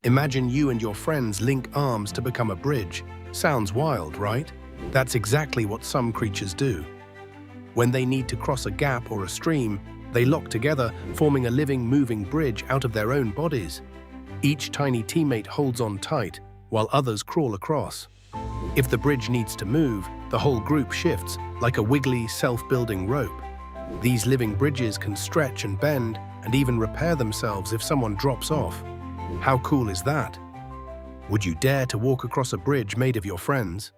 Imagine you and your friends link arms to become a bridge. Sounds wild, right? That's exactly what some creatures do. When they need to cross a gap or a stream, they lock together, forming a living, moving bridge out of their own bodies. Each tiny teammate holds on tight, while others crawl across. If the bridge needs to move, the whole group shifts, like a wiggly, self-building rope. These living bridges can stretch and bend, and even repair themselves if someone drops off. How cool is that? Would you dare to walk across a bridge made of your friends?